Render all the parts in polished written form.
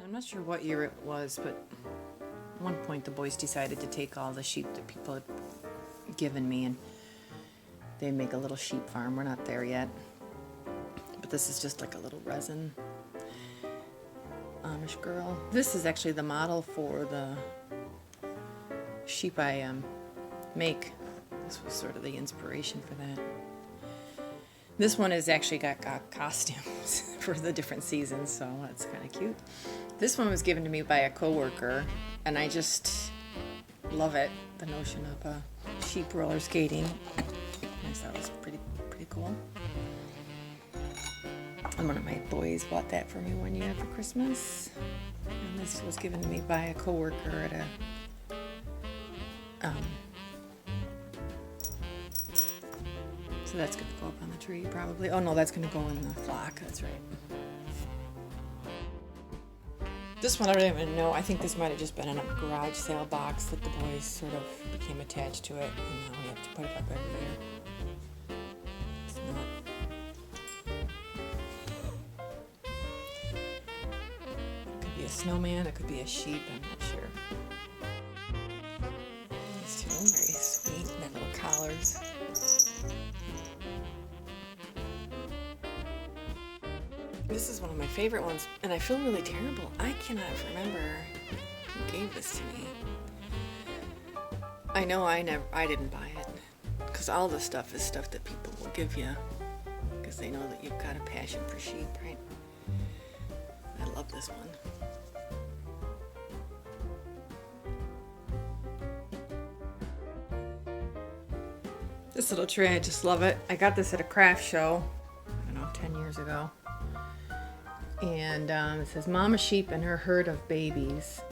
I'm not sure what year it was, but at one point the boys decided to take all the sheep that people had given me and they make a little sheep farm. We're not there yet, but this is just like a little resin Amish girl. This is actually the model for the sheep I make. This was sort of the inspiration for that. This one has actually got costumes for the different seasons, so that's kind of cute. This one was given to me by a coworker, and I just love it. The notion of sheep roller skating. I thought that was pretty cool. And one of my boys bought that for me one year for Christmas. And this was given to me by a coworker at a so that's going to go up on the tree probably. Oh no, that's going to go in the flock. That's right. This one I don't even know. I think this might have just been in a garage sale box that the boys sort of became attached to it, and now we have to put it up every year. It's not. It could be a snowman. It could be a sheep. I'm not sure. These two are very sweet. They have little collars. This is one of my favorite ones, and I feel really terrible. I cannot remember who gave this to me. I know I didn't buy it, because all this stuff is stuff that people will give you, because they know that you've got a passion for sheep, right? I love this one. This little tray, I just love it. I got this at a craft show, I don't know, 10 years ago. And it says Mama Sheep and her herd of babies.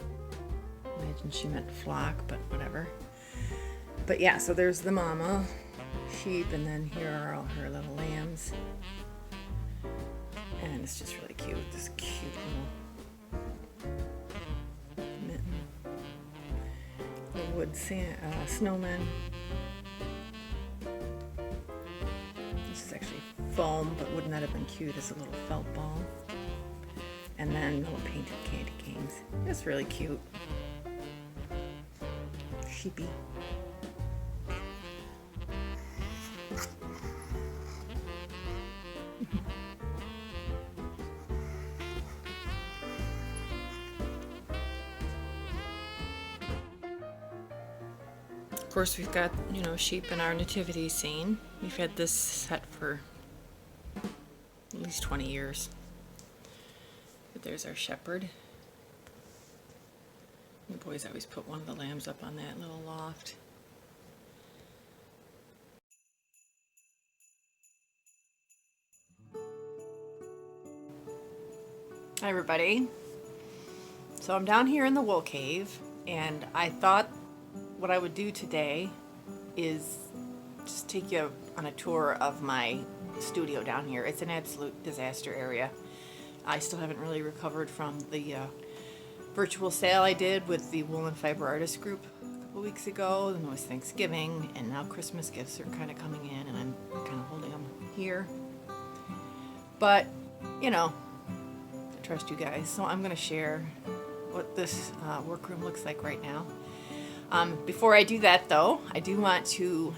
Imagine she meant flock, but whatever. But yeah, so there's the mama sheep, and then here are all her little lambs. And it's just really cute. This cute little mitten. Little wood snowman. This is actually foam, but wouldn't that have been cute as a little felt ball? And then little painted candy canes. It's really cute. Sheepy. Of course, we've got, sheep in our nativity scene. We've had this set for at least 20 years. There's our shepherd. The boys always put one of the lambs up on that little loft. Hi everybody. So I'm down here in the wool cave, and I thought what I would do today is just take you on a tour of my studio down here. It's an absolute disaster area. I still haven't really recovered from the virtual sale I did with the Wool and Fiber Artist Group a couple weeks ago. And it was Thanksgiving, and now Christmas gifts are kind of coming in, and I'm kind of holding them here. But, I trust you guys, so I'm going to share what this workroom looks like right now. Before I do that, though, I do want to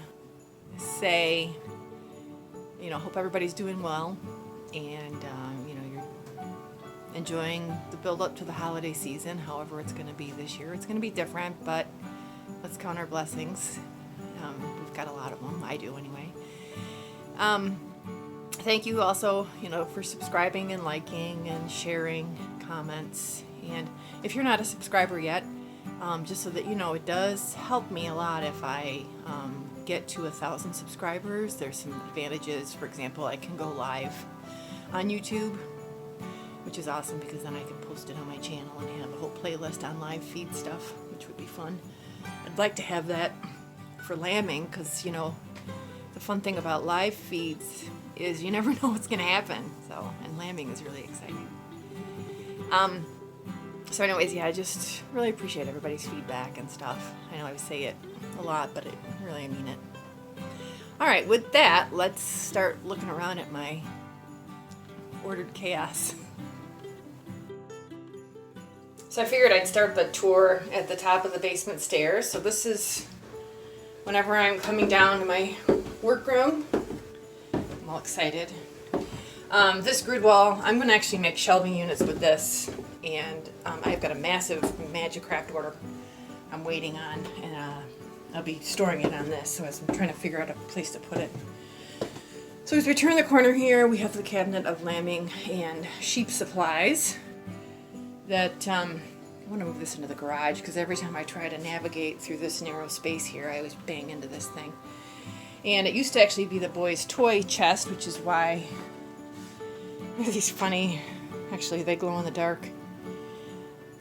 say, hope everybody's doing well, and enjoying the build up to the holiday season, however it's going to be this year. It's going to be different, but let's count our blessings. We've got a lot of them. I do anyway. Thank you also, for subscribing and liking and sharing comments. And if you're not a subscriber yet, just so that you know, it does help me a lot if I get to 1,000 subscribers. There's some advantages. For example, I can go live on YouTube, which is awesome because then I can post it on my channel and have a whole playlist on live feed stuff, which would be fun. I'd like to have that for lambing because, the fun thing about live feeds is you never know what's going to happen. So, and lambing is really exciting. So anyways, I just really appreciate everybody's feedback and stuff. I know I say it a lot, but I really mean it. All right, with that, let's start looking around at my ordered chaos. So I figured I'd start the tour at the top of the basement stairs. So this is whenever I'm coming down to my workroom. I'm all excited. This grid wall, I'm going to actually make shelving units with this. And I've got a massive Magicraft order I'm waiting on. And I'll be storing it on this. So as I'm trying to figure out a place to put it. So as we turn the corner here, we have the cabinet of lambing and sheep supplies. That I want to move this into the garage because every time I try to navigate through this narrow space here, I always bang into this thing. And it used to actually be the boys' toy chest, which is why there's these funny, actually they glow in the dark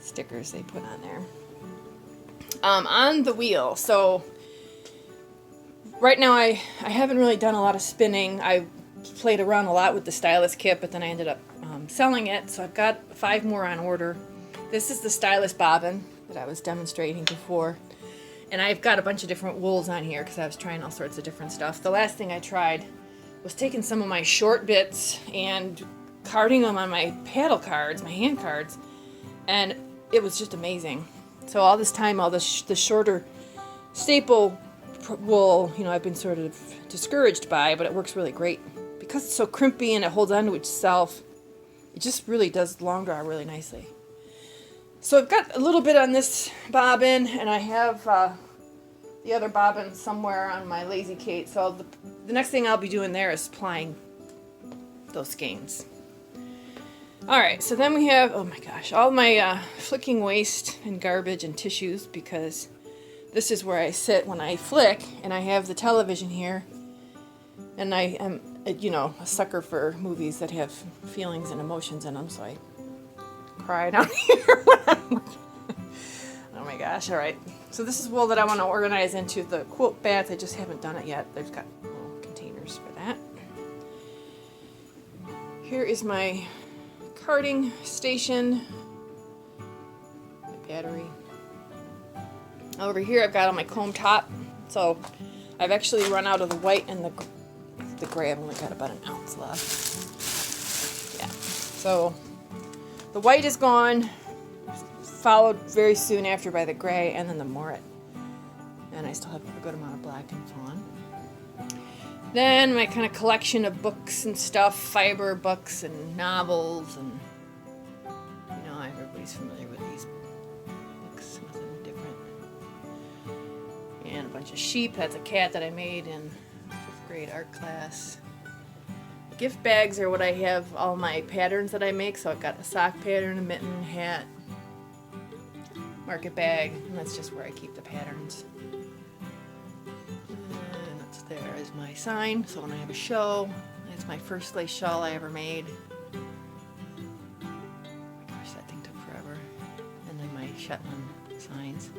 stickers they put on there. On the wheel, so right now I haven't really done a lot of spinning. I played around a lot with the stylus kit, but then I ended up selling it, so I've got 5 more on order. This is the stylus bobbin that I was demonstrating before, and I've got a bunch of different wools on here because I was trying all sorts of different stuff. The last thing I tried was taking some of my short bits and carding them on my paddle cards, my hand cards, and it was just amazing. So all this time, all the shorter staple wool, you know, I've been sort of discouraged by, but it works really great because it's so crimpy and it holds onto itself. It just really does long draw really nicely. So I've got a little bit on this bobbin, and I have the other bobbin somewhere on my Lazy Kate. So the next thing I'll be doing there is applying those skeins. Alright, so then we have, oh my gosh, all my flicking waste and garbage and tissues, because this is where I sit when I flick, and I have the television here, and I am, you know, a sucker for movies that have feelings and emotions in them, so I cry down here when I'm oh my gosh, alright. So this is wool that I want to organize into the quilt bats. I just haven't done it yet. They've got little containers for that. Here is my carding station, my battery. Over here I've got on my comb top. So I've actually run out of the white and the gray. I've only got about an ounce left. Yeah. So the white is gone, followed very soon after by the gray, and then the moret. And I still have a good amount of black and fawn. Then my kind of collection of books and stuff, fiber books and novels, and you know, everybody's familiar with these books, nothing different. And a bunch of sheep. That's a cat that I made in 5th grade art class. Gift bags are what I have all my patterns that I make. So I've got a sock pattern, a mitten, hat, market bag, and that's just where I keep the patterns. And that's there is my sign. So when I have a show, it's my first lace shawl I ever made. Oh my gosh, that thing took forever. And then my Shetland signs.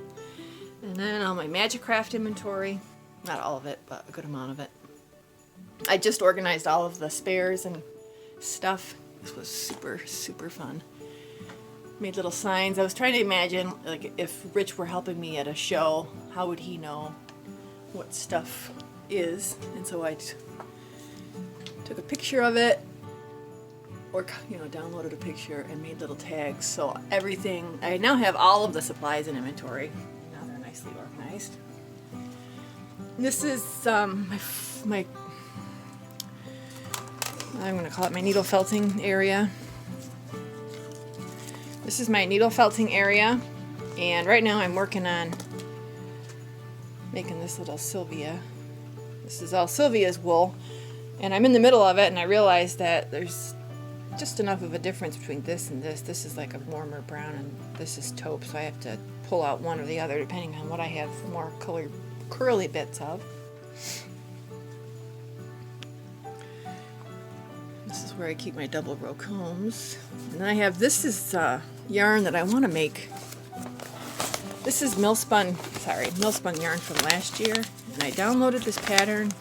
And then all my Magicraft inventory. Not all of it, but a good amount of it. I just organized all of the spares and stuff. This was super, super fun. Made little signs. I was trying to imagine, like, if Rich were helping me at a show, how would he know what stuff is? And so I took a picture of it, or, you know, downloaded a picture and made little tags. So everything, I now have all of the supplies in inventory. Now they're nicely organized. This is my I'm going to call it my needle felting area. This is my needle felting area, and right now I'm working on making this little Sylvia. This is all Sylvia's wool, and I'm in the middle of it, and I realized that there's just enough of a difference between this and this. This is like a warmer brown, and this is taupe, so I have to pull out one or the other depending on what I have more curly bits of. This is where I keep my double row combs. And then I have, this is yarn that I want to make. This is millspun yarn from last year. And I downloaded this pattern.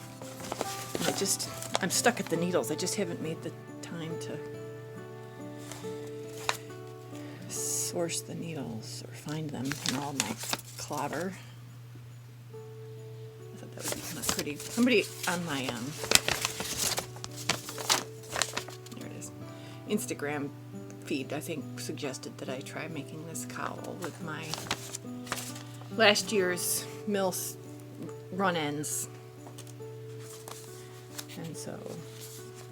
And I'm stuck at the needles. I just haven't made the time to source the needles or find them in all my clobber. I thought that would be kind of pretty. Somebody on my Instagram feed, I think, suggested that I try making this cowl with my last year's mill run ends. And so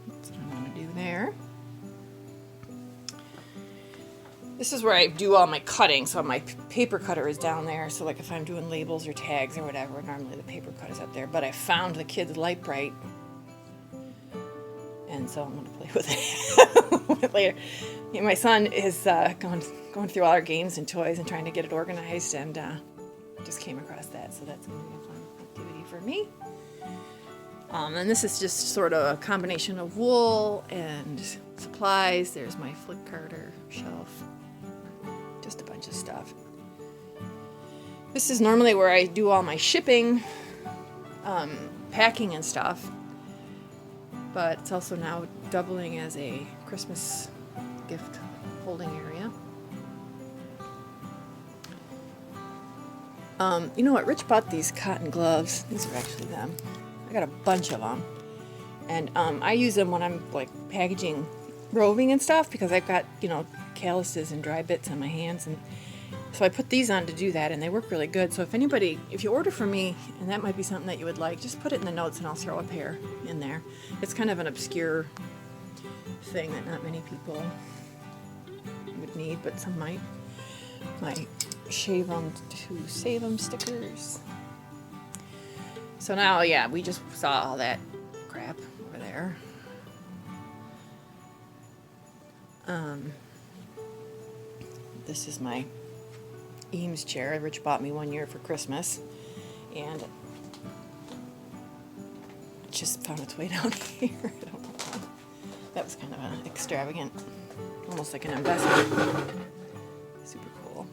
that's what I'm going to do there. This is where I do all my cutting, so my paper cutter is down there. So like if I'm doing labels or tags or whatever, normally the paper cut is up there. But I found the kids' light bright, and so I'm going to play with it later. Yeah, my son is going through all our games and toys and trying to get it organized, and just came across that, so that's going to be a fun activity for me. And this is just sort of a combination of wool and supplies. There's my flick carder shelf. Just a bunch of stuff. This is normally where I do all my shipping, packing and stuff. But it's also now doubling as a Christmas gift holding area. You know what? Rich bought these cotton gloves. These are actually them. I got a bunch of them. And I use them when I'm like packaging roving and stuff, because I've got, calluses and dry bits on my hands, and so I put these on to do that, and they work really good. So if you order from me and that might be something that you would like, just put it in the notes and I'll throw a pair in there. It's kind of an obscure thing that not many people would need, but some might. My shave them to save them stickers. So now, yeah, we just saw all that crap over there. This is my Eames chair. Rich bought me one year for Christmas, and it just found its way down here. I don't know why. That was kind of an extravagant, almost like an investment. Super cool.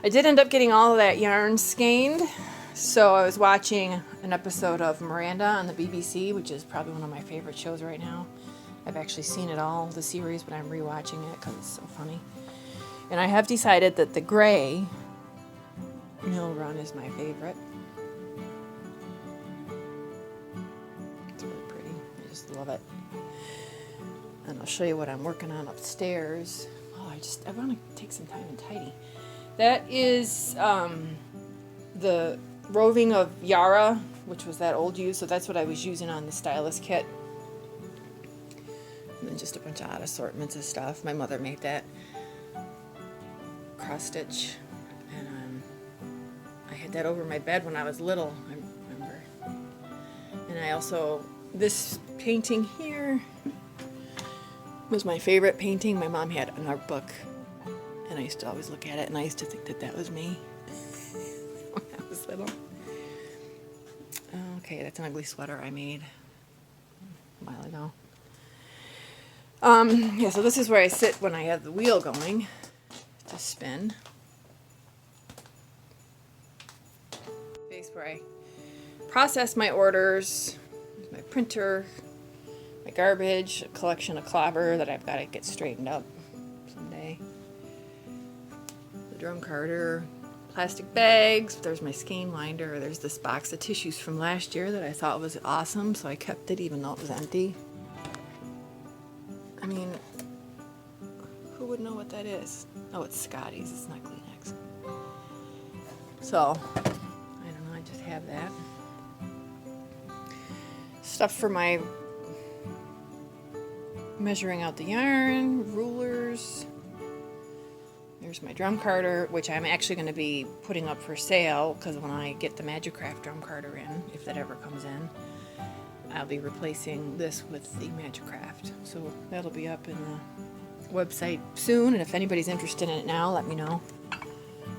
I did end up getting all of that yarn skeined, so I was watching an episode of Miranda on the BBC, which is probably one of my favorite shows right now. I've actually seen it all, the series, but I'm rewatching it because it's so funny. And I have decided that the gray mill run is my favorite. It's really pretty. I just love it. And I'll show you what I'm working on upstairs. Oh, I want to take some time and tidy. That is the roving of Yara, which was that old use. So that's what I was using on the stylus kit. And then just a bunch of odd assortments of stuff. My mother made that cross stitch, and I had that over my bed when I was little, I remember. And I also, this painting here was my favorite painting. My mom had an art book, and I used to always look at it, and I used to think that that was me when I was little. Okay, that's an ugly sweater I made a while ago. Yeah, so this is where I sit when I have the wheel going to spin. Space where I process my orders, my printer, my garbage, a collection of clobber that I've got to get straightened up someday. The drum carder, plastic bags, there's my skein winder, there's this box of tissues from last year that I thought was awesome, so I kept it even though it was empty. I mean, who would know what that is? Oh, it's Scotty's. It's not Kleenex. So, I don't know. I just have that. Stuff for my measuring out the yarn, rulers. There's my drum carder, which I'm actually going to be putting up for sale, because when I get the Magicraft drum carder in, if that ever comes in, I'll be replacing this with the Magicraft. So that'll be up in the website soon, and if anybody's interested in it now, let me know.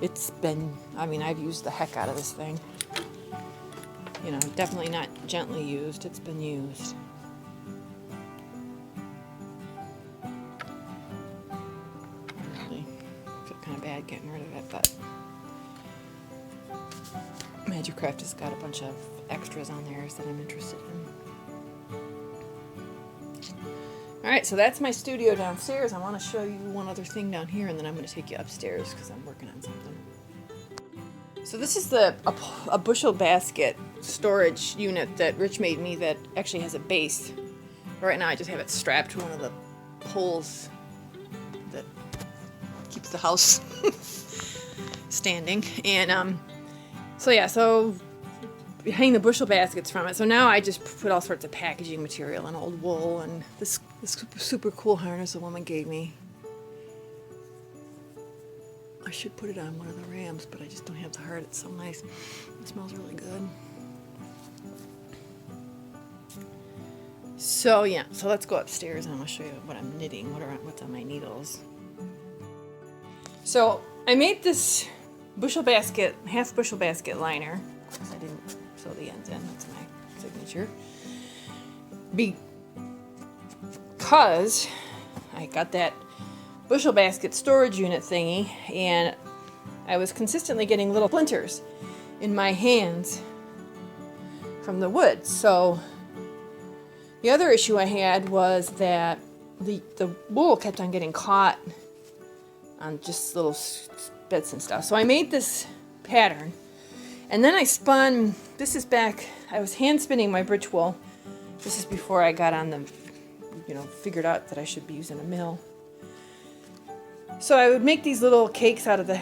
It's been, I've used the heck out of this thing. Definitely not gently used. It's been used. I really feel kind of bad getting rid of it, but Magicraft has got a bunch of extras on there that I'm interested in. Alright, so that's my studio downstairs. I want to show you one other thing down here, and then I'm going to take you upstairs because I'm working on something. So this is a bushel basket storage unit that Rich made me that actually has a base. Right now I just have it strapped to one of the poles keeps the house standing. And so hang the bushel baskets from it. So now I just put all sorts of packaging material and old wool and this super cool harness a woman gave me. I should put it on one of the rams, but I just don't have the heart. It's so nice. It smells really good. So yeah, so let's go upstairs and I'm gonna show you what I'm knitting, what's on my needles. So I made this half bushel basket liner. Of course I didn't sew the ends in, that's my signature. Because I got that bushel basket storage unit thingy and I was consistently getting little splinters in my hands from the wood. So the other issue I had was that the wool kept on getting caught on just little bits and stuff. So I made this pattern and then I spun, I was hand spinning my bridge wool. This is before I got on figured out that I should be using a mill. So I would make these little cakes out of the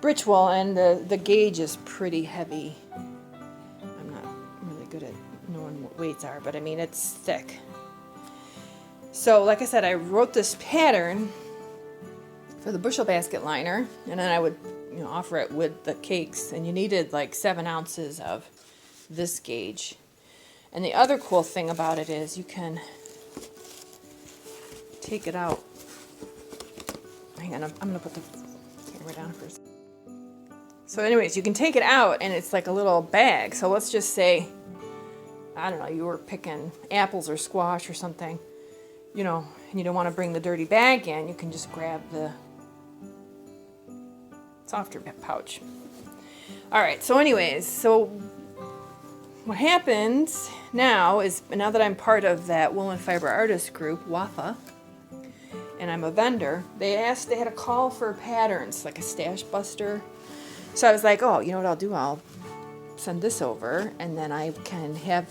bridge wool, and the gauge is pretty heavy. I'm not really good at knowing what weights are, but I mean it's thick. So like I said, I wrote this pattern for the bushel basket liner, and then I would offer it with the cakes, and you needed like 7 ounces of this gauge. And the other cool thing about it is you can take it out. Hang on, I'm going to put the camera down first. So anyways, you can take it out and it's like a little bag. So let's just say, I don't know, you were picking apples or squash or something, and you don't want to bring the dirty bag in, you can just grab the softer pouch. All right, so anyways, so what happens now is, now that I'm part of that Woolen Fiber Artist group, WAFA, and I'm a vendor, they had a call for patterns, like a stash buster. So I was like, oh, you know what I'll do? I'll send this over, and then I can have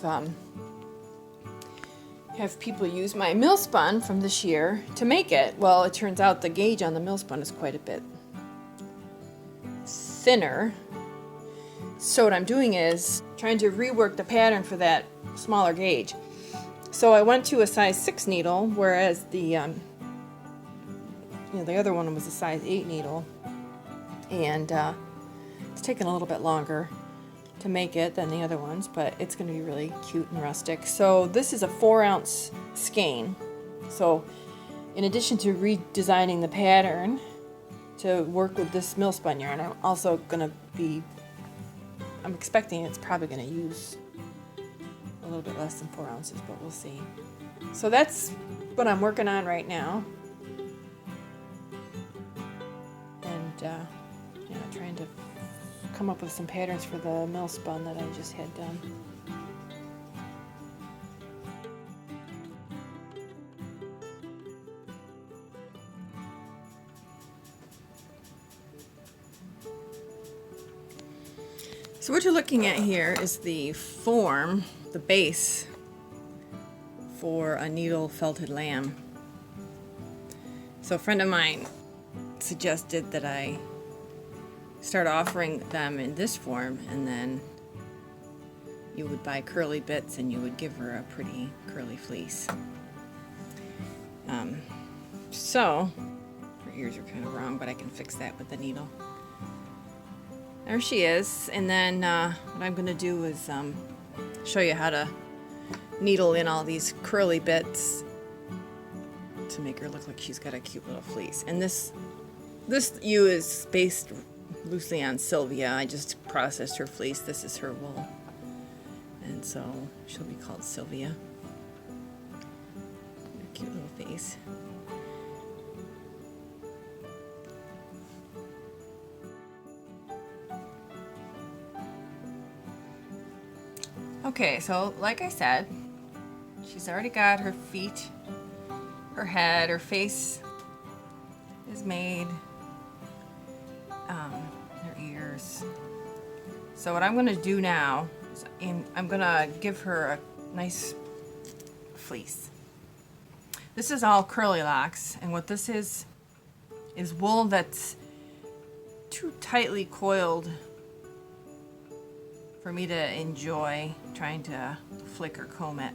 people use my mill spun from this year to make it. Well, it turns out the gauge on the mill spun is quite a bit thinner. So what I'm doing is trying to rework the pattern for that smaller gauge. So I went to a size 6 needle, whereas the other one was a size 8 needle, and it's taken a little bit longer to make it than the other ones, but it's going to be really cute and rustic. So this is a 4-ounce skein. So in addition to redesigning the pattern to work with this mill spun yarn, I'm also going to I'm expecting it's probably going to use a little bit less than 4 ounces, but we'll see. So that's what I'm working on right now. And trying to come up with some patterns for the mill spun that I just had done. So what you're looking at here is the form, the base for a needle felted lamb. So a friend of mine suggested that I start offering them in this form, and then you would buy curly bits and you would give her a pretty curly fleece. So her ears are kind of wrong, but I can fix that with the needle. There she is. And then what I'm going to do is show you how to needle in all these curly bits to make her look like she's got a cute little fleece. And this ewe is based loosely on Sylvia. I just processed her fleece. This is her wool. And so she'll be called Sylvia. A cute little face. Okay, so like I said, she's already got her feet, her head, her face is made, her ears. So what I'm going to do now is I'm going to give her a nice fleece. This is all curly locks, and what this is is wool that's too tightly coiled for me to enjoy trying to flick or comb it.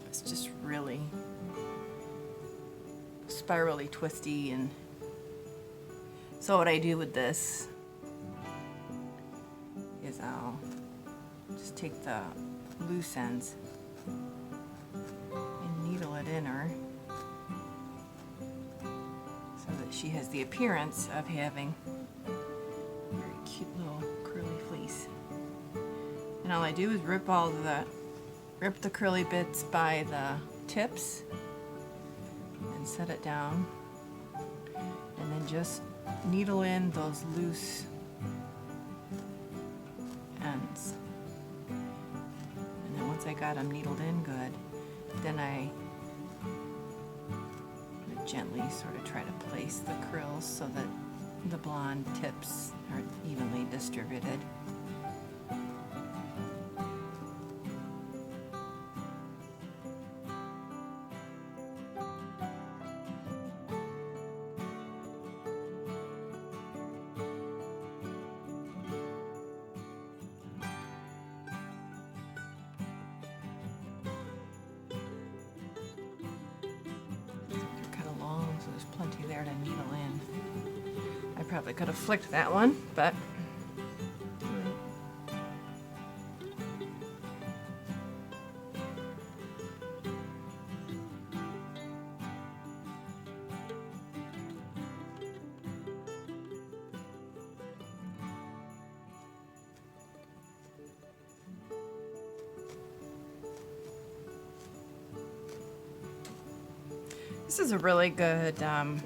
It's just really spirally twisty. And so what I do with this is I'll just take the loose ends and needle it in her so that she has the appearance of having a very cute little curly fleece. And all I do is rip the curly bits by the tips and set it down, and then just needle in those loose ends. And then once I got them needled in good, then I would gently sort of try to place the curls so that the blonde tips are evenly distributed. So there's plenty there to needle in. I probably could have flicked that one, but this is a really good kind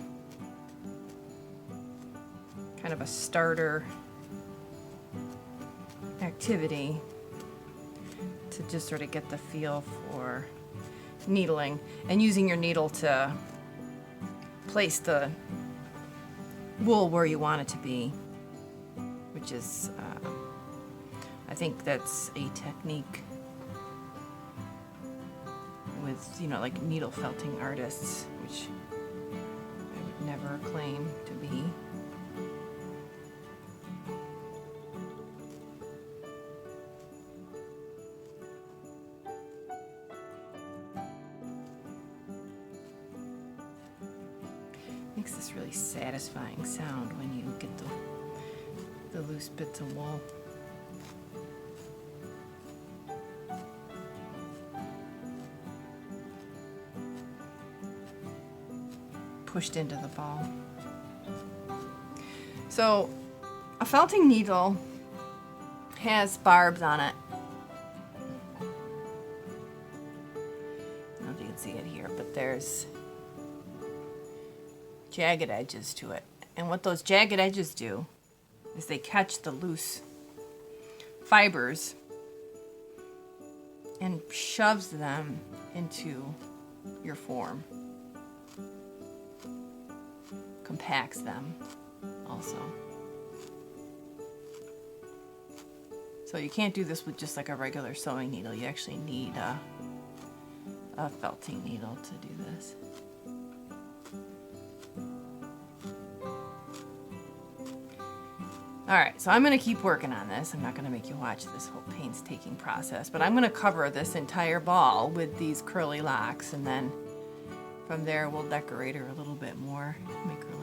of a starter activity to just sort of get the feel for needling and using your needle to place the wool where you want it to be, which is, I think that's a technique with, like needle felting artists, which I would never claim to be. Makes this really satisfying sound when you get the loose bits of wool. Pushed into the ball. So a felting needle has barbs on it. I don't know if you can see it here, but there's jagged edges to it. And what those jagged edges do is they catch the loose fibers and shoves them into your form. Compacts them also. So you can't do this with just like a regular sewing needle. You actually need a felting needle to do this. Alright, so I'm going to keep working on this. I'm not going to make you watch this whole painstaking process, but I'm going to cover this entire ball with these curly locks, and then from there we'll decorate her a little bit more, make her